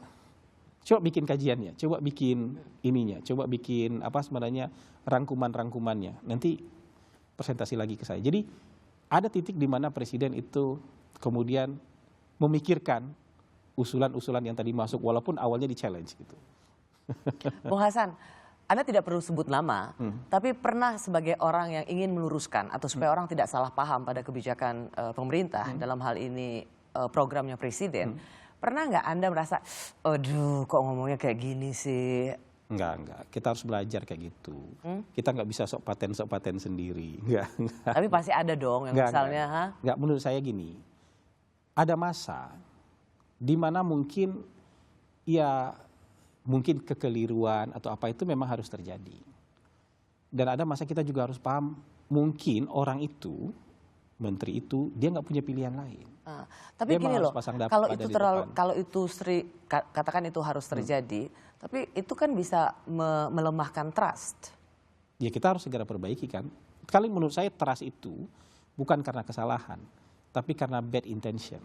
bikin kajiannya, coba bikin ininya, coba bikin apa sebenarnya rangkuman-rangkumannya. Nanti presentasi lagi ke saya. Jadi ada titik di mana presiden itu kemudian memikirkan usulan-usulan yang tadi masuk walaupun awalnya di-challenge gitu. Bung Hasan, Anda tidak perlu sebut nama, tapi pernah sebagai orang yang ingin meluruskan atau supaya orang tidak salah paham pada kebijakan pemerintah dalam hal ini programnya presiden, pernah nggak Anda merasa, aduh kok ngomongnya kayak gini sih? Enggak. Kita harus belajar kayak gitu. Kita nggak bisa sok paten sendiri. Enggak. Tapi pasti ada dong yang misalnya, Enggak, menurut saya gini, ada masa di mana mungkin kekeliruan atau apa itu memang harus terjadi. Dan ada masa kita juga harus paham, mungkin orang itu, menteri itu, dia nggak punya pilihan lain. Tapi dia gini loh, kalau itu katakan itu harus terjadi, tapi itu kan bisa melemahkan trust. Ya kita harus segera perbaiki kan. Kali menurut saya trust itu bukan karena kesalahan, tapi karena bad intention.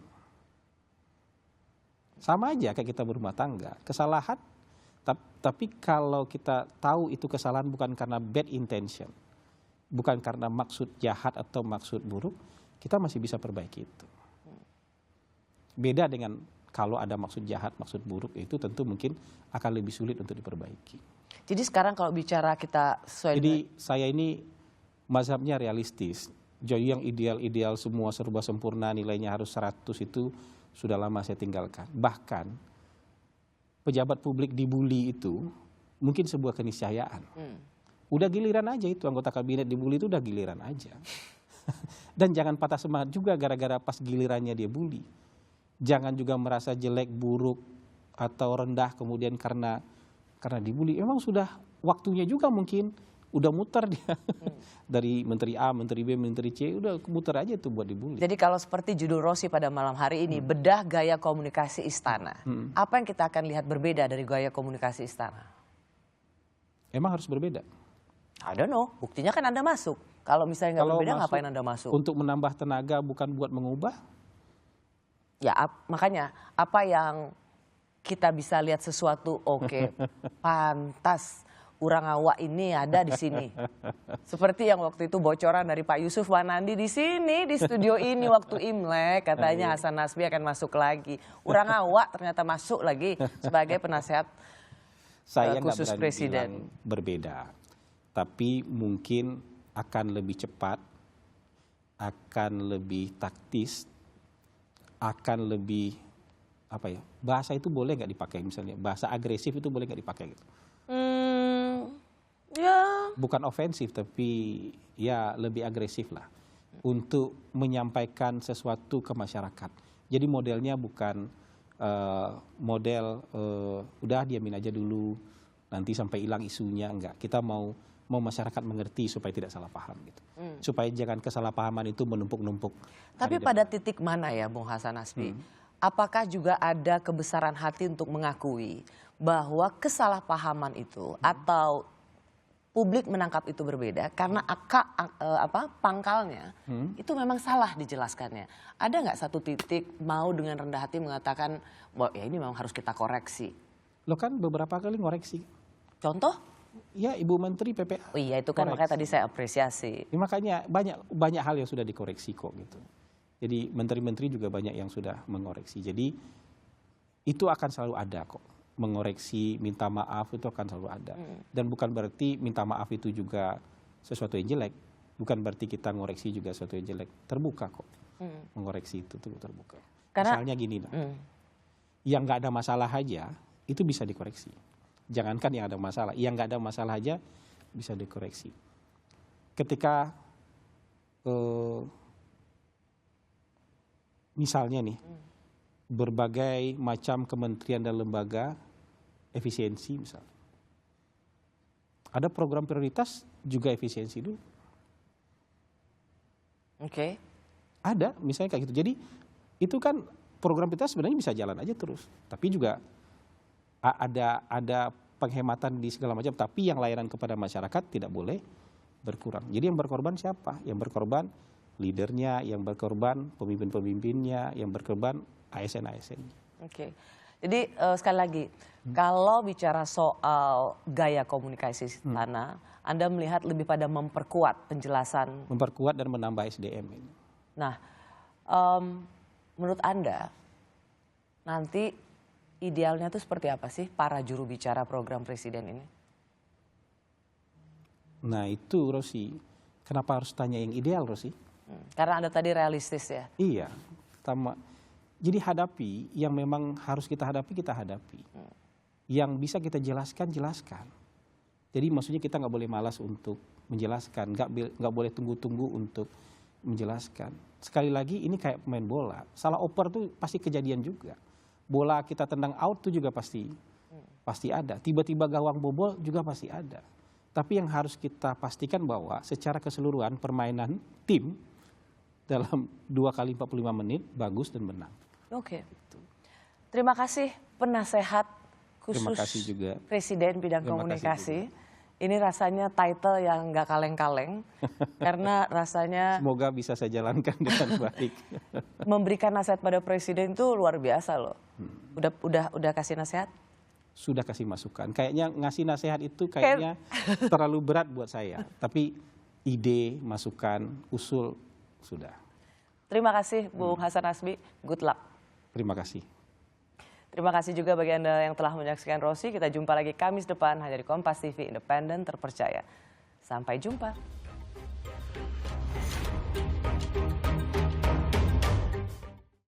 Sama aja kayak kita berumah tangga, kesalahan, tapi kalau kita tahu itu kesalahan bukan karena bad intention, bukan karena maksud jahat atau maksud buruk, kita masih bisa perbaiki itu. Beda dengan kalau ada maksud jahat, maksud buruk, itu tentu mungkin akan lebih sulit untuk diperbaiki. Jadi sekarang kalau bicara kita Jadi saya ini mazhabnya realistis. Jadi yang ideal-ideal semua serba sempurna nilainya harus 100 itu sudah lama saya tinggalkan. Bahkan pejabat publik dibully itu mungkin sebuah keniscayaan. Udah giliran aja itu anggota kabinet dibully itu udah giliran aja. Dan jangan patah semangat juga gara-gara pas gilirannya dia bully. Jangan juga merasa jelek, buruk atau rendah kemudian karena dibully. Emang sudah waktunya juga mungkin udah muter dia dari menteri A, menteri B, menteri C, udah muter aja tuh buat dibully. Jadi kalau seperti judul Rossi pada malam hari ini, bedah gaya komunikasi istana. Apa yang kita akan lihat berbeda dari gaya komunikasi istana? Emang harus berbeda? I don't know, buktinya kan Anda masuk. Kalau misalnya nggak berbeda, ngapain Anda masuk? Untuk menambah tenaga bukan buat mengubah? Ya makanya apa yang kita bisa lihat sesuatu, oke, pantas urang awak ini ada di sini. Seperti yang waktu itu bocoran dari Pak Yusuf Wanandi di sini, di studio ini waktu Imlek, katanya Hasan Nasbi akan masuk lagi. Urang awak ternyata masuk lagi sebagai penasehat khusus presiden. Berbeda, tapi mungkin akan lebih cepat, akan lebih taktis, akan lebih bahasa itu boleh nggak dipakai, misalnya bahasa agresif itu boleh nggak dipakai gitu. Ya. Bukan ofensif tapi ya lebih agresif lah untuk menyampaikan sesuatu ke masyarakat. Jadi modelnya bukan model udah diamin aja dulu nanti sampai hilang isunya, enggak. Kita mau masyarakat mengerti supaya tidak salah paham gitu. Supaya jangan kesalahpahaman itu menumpuk-numpuk. Tapi pada titik mana ya Bung Hasan Nasbi? Apakah juga ada kebesaran hati untuk mengakui bahwa kesalahpahaman itu atau publik menangkap itu berbeda karena pangkalnya itu memang salah dijelaskannya. Ada nggak satu titik mau dengan rendah hati mengatakan bahwa ya ini memang harus kita koreksi? Lo kan beberapa kali ngoreksi. Contoh? Ya Ibu Menteri PPA. Oh iya itu kan koreksi. makanya tadi saya apresiasi. Ya, makanya banyak hal yang sudah dikoreksi kok gitu. Jadi menteri-menteri juga banyak yang sudah mengoreksi. Jadi itu akan selalu ada kok. Mengoreksi, minta maaf itu akan selalu ada. Dan bukan berarti minta maaf itu juga sesuatu yang jelek. Bukan berarti kita ngoreksi juga sesuatu yang jelek. Terbuka kok. Mengoreksi itu tuh terbuka. Misalnya gini lah. Yang nggak ada masalah aja itu bisa dikoreksi. Jangankan yang ada masalah. Yang nggak ada masalah aja bisa dikoreksi. Ketika misalnya nih, berbagai macam kementerian dan lembaga efisiensi misalnya. Ada program prioritas juga efisiensi dulu. Oke. Ada misalnya kayak gitu. Jadi itu kan program prioritas sebenarnya bisa jalan aja terus. Tapi juga ada penghematan di segala macam. Tapi yang layanan kepada masyarakat tidak boleh berkurang. Jadi yang berkorban siapa? Yang berkorban leadernya, yang berkorban pemimpin-pemimpinnya, yang berkorban ASN-ASN. Oke. Jadi sekali lagi, kalau bicara soal gaya komunikasi istana, Anda melihat lebih pada memperkuat penjelasan. Memperkuat dan menambah SDM ini. Nah, menurut Anda nanti idealnya itu seperti apa sih para juru bicara program presiden ini? Nah itu Rosi, kenapa harus tanya yang ideal Rosi? Karena Anda tadi realistis ya? Iya, jadi hadapi yang memang harus kita hadapi, kita hadapi. Yang bisa kita jelaskan, jelaskan. Jadi maksudnya kita nggak boleh malas untuk menjelaskan, nggak boleh tunggu-tunggu untuk menjelaskan. Sekali lagi ini kayak pemain bola, salah oper tuh pasti kejadian juga. Bola kita tendang out tuh juga pasti ada. Tiba-tiba gawang bobol juga pasti ada. Tapi yang harus kita pastikan bahwa secara keseluruhan permainan tim dalam 2 kali 45 menit bagus dan menang. Oke. Terima kasih penasehat khusus Terima kasih juga. Presiden bidang Terima kasih komunikasi. Ini rasanya title yang nggak kaleng-kaleng karena rasanya Semoga bisa saya jalankan dengan baik. memberikan nasihat pada presiden itu luar biasa loh. Udah kasih nasihat? Sudah kasih masukan. Kayaknya ngasih nasihat itu kayaknya terlalu berat buat saya. Tapi ide, masukan, usul sudah. Terima kasih Bung Hasan Nasbi. Good luck. Terima kasih. Terima kasih juga bagi Anda yang telah menyaksikan Rosi. Kita jumpa lagi Kamis depan hanya di Kompas TV Independen Terpercaya. Sampai jumpa.